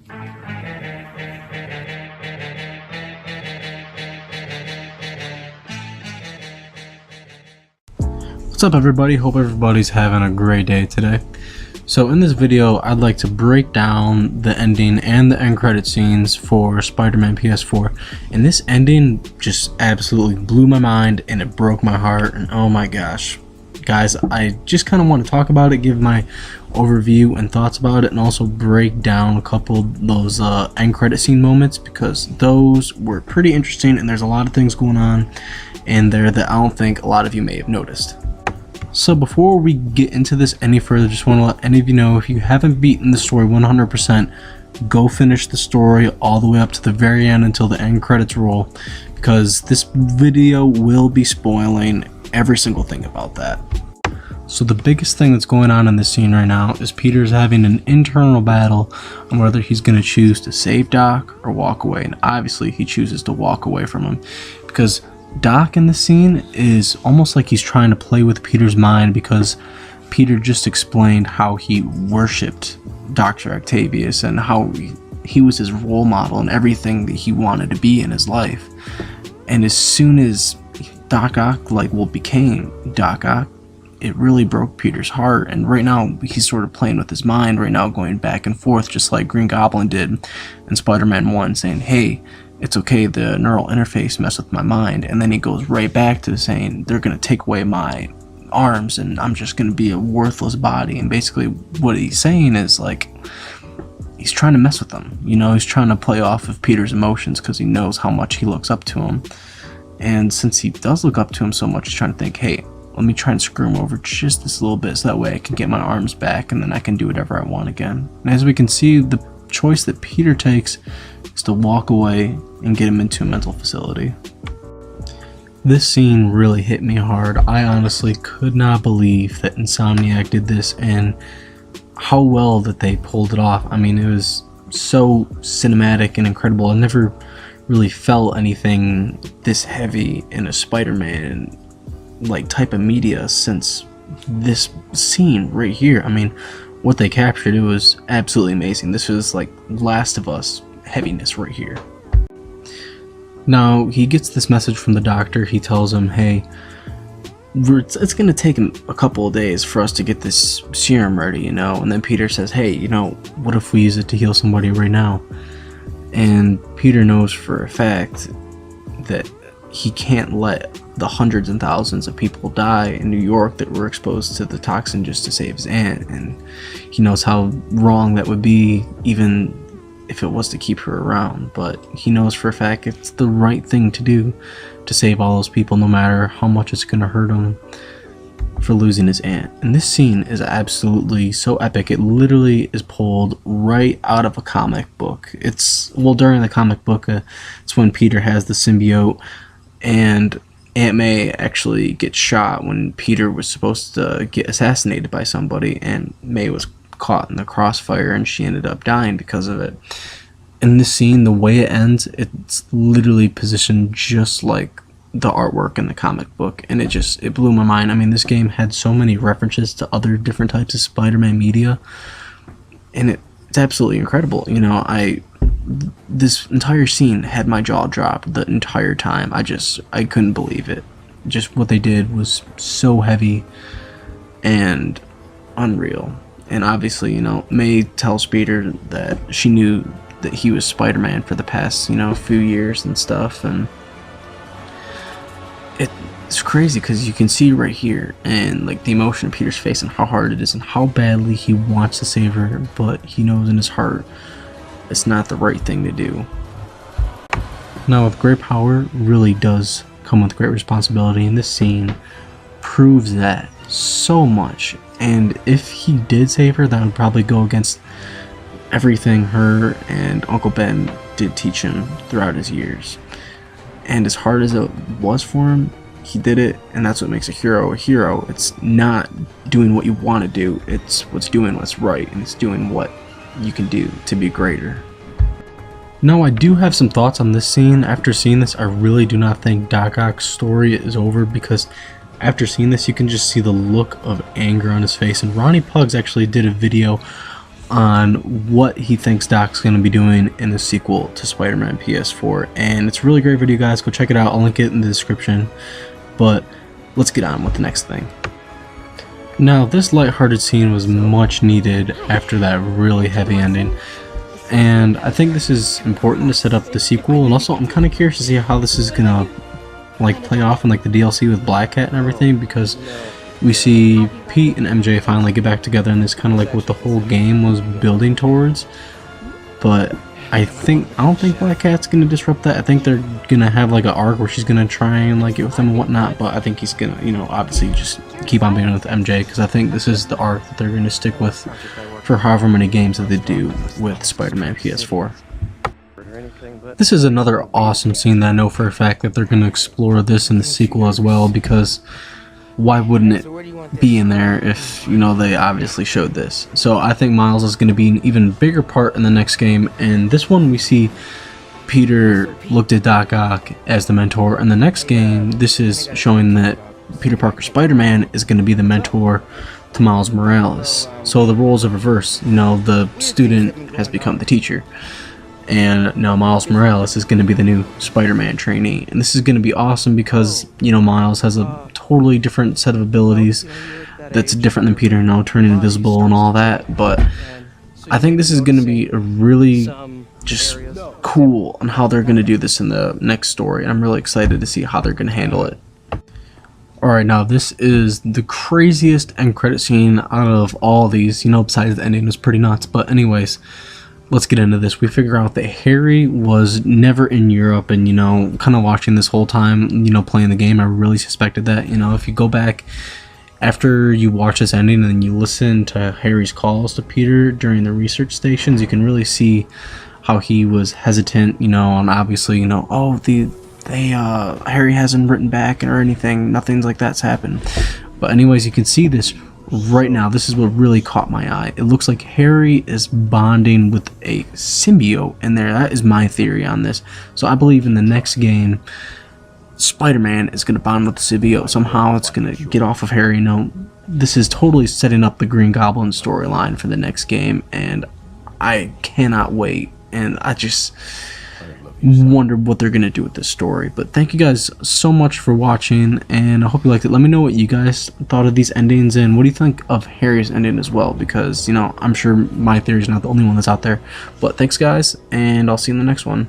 What's up everybody, hope everybody's having a great day today. So in this video I'd like to break down the ending and the end credit scenes for Spider-Man PS4, and this ending just absolutely blew my mind and it broke my heart, and oh my gosh guys, I just kind of want to talk about it, give my overview and thoughts about it, and also break down a couple of those end credit scene moments, because those were pretty interesting and there's a lot of things going on in there that I don't think a lot of you may have noticed. So before we get into this any further, just want to let any of you know, if you haven't beaten the story 100%, go finish the story all the way up to the very end until the end credits roll, because this video will be spoiling every single thing about that. So the biggest thing that's going on in this scene right now is Peter's having an internal battle on whether he's going to choose to save Doc or walk away, and obviously he chooses to walk away from him, because Doc in the scene is almost like he's trying to play with Peter's mind, because Peter just explained how he worshipped Dr. Octavius and how he was his role model and everything that he wanted to be in his life. And as soon as Doc Ock became Doc Ock, it really broke Peter's heart, and right now he's sort of playing with his mind right now, going back and forth just like Green Goblin did in Spider-Man 1, saying, hey, it's okay, the neural interface messed with my mind, and then he goes right back to saying they're going to take away my arms and I'm just going to be a worthless body. And basically what he's saying is like, he's trying to mess with them, you know, he's trying to play off of Peter's emotions because he knows how much he looks up to him. And since he does look up to him so much, he's trying to think, hey, let me try and screw him over just this little bit so that way I can get my arms back and then I can do whatever I want again. And as we can see, the choice that Peter takes is to walk away and get him into a mental facility. This scene really hit me hard. I honestly could not believe that Insomniac did this and how well that they pulled it off. I mean, it was so cinematic and incredible. I never really felt anything this heavy in a Spider-Man like type of media since this scene right here. I mean, what they captured, it was absolutely amazing. This was like Last of Us heaviness right here. Now he gets this message from the doctor. He tells him, hey, it's going to take a couple of days for us to get this serum ready, you know. And then Peter says, hey, you know, what if we use it to heal somebody right now? And Peter knows for a fact that he can't let the hundreds and thousands of people die in New York that were exposed to the toxin just to save his aunt. And he knows how wrong that would be, even if it was to keep her around. But he knows for a fact it's the right thing to do to save all those people, no matter how much it's going to hurt him for losing his aunt. And this scene is absolutely so epic. It literally is pulled right out of a comic book. It's, well, during the comic book, it's when Peter has the symbiote and Aunt May actually gets shot when Peter was supposed to get assassinated by somebody, and May was caught in the crossfire and she ended up dying because of it. In this scene, the way it ends, it's literally positioned just like the artwork in the comic book, and it blew my mind. I mean, this game had so many references to other different types of Spider-Man media, and it's absolutely incredible. You know, this entire scene had my jaw dropped the entire time. I couldn't believe it. Just what they did was so heavy and unreal. And obviously, you know, May tells Peter that she knew that he was Spider-Man for the past, you know, few years and stuff, and it's crazy because you can see right here and like the emotion of Peter's face and how hard it is and how badly he wants to save her, but he knows in his heart it's not the right thing to do. Now, with great power really does come with great responsibility, and this scene proves that so much. And if he did save her, that would probably go against everything her and Uncle Ben did teach him throughout his years. And as hard as it was for him, he did it, and that's what makes a hero a hero. It's not doing what you want to do, it's doing what's right, and it's doing what you can do to be greater. Now, I do have some thoughts on this scene. After seeing this, I really do not think Doc Ock's story is over, because after seeing this, you can just see the look of anger on his face. And Ronnie Pugs actually did a video on what he thinks Doc's going to be doing in the sequel to Spider-Man PS4, and it's a really great video, guys. Go check it out. I'll link it in the description. But let's get on with the next thing. Now, this lighthearted scene was much needed after that really heavy ending, and I think this is important to set up the sequel. And also, I'm kind of curious to see how this is gonna like play off in like the DLC with Black Cat and everything, because we see Pete and MJ finally get back together, and it's kind of like what the whole game was building towards. But I don't think Black Cat's gonna disrupt that. I think they're gonna have like an arc where she's gonna try and like get with them and whatnot. But I think he's gonna, you know, obviously just keep on being with MJ, because I think this is the arc that they're gonna stick with for however many games that they do with Spider-Man PS4. This is another awesome scene that I know for a fact that they're gonna explore this in the sequel as well, because why wouldn't it be in there if, you know, they obviously showed this? So I think Miles is going to be an even bigger part in the next game, and this one we see Peter looked at Doc Ock as the mentor. In the next game, this is showing that Peter Parker Spider-Man is going to be the mentor to Miles Morales. So the roles are reversed. You know, the student has become the teacher, and now Miles Morales is going to be the new Spider-Man trainee. And this is going to be awesome because, you know, Miles has a totally different set of abilities that's different than Peter, you know, turning invisible and all that. But I think this is going to be a really just cool on how they're going to do this in the next story. I'm really excited to see how they're going to handle it. Alright, now this is the craziest end credit scene out of all these, you know, besides the ending was pretty nuts. But anyways, let's get into this. We figure out that Harry was never in Europe, and, you know, kind of watching this whole time, you know, playing the game, I really suspected that. You know, if you go back after you watch this ending and you listen to Harry's calls to Peter during the research stations, you can really see how he was hesitant, you know, and obviously, you know, oh, Harry hasn't written back or anything, nothing's like that's happened. But anyways, you can see this right now. This is what really caught my eye. It looks like Harry is bonding with a symbiote in there. That is my theory on this. So I believe in the next game, Spider-Man is going to bond with the symbiote. Somehow it's going to get off of Harry. You know, this is totally setting up the Green Goblin storyline for the next game, and I cannot wait. And I just wonder what they're gonna do with this story. But thank you guys so much for watching, and I hope you liked it. Let me know what you guys thought of these endings, and what do you think of Harry's ending as well, because, you know, I'm sure my theory is not the only one that's out there. But thanks, guys, and I'll see you in the next one.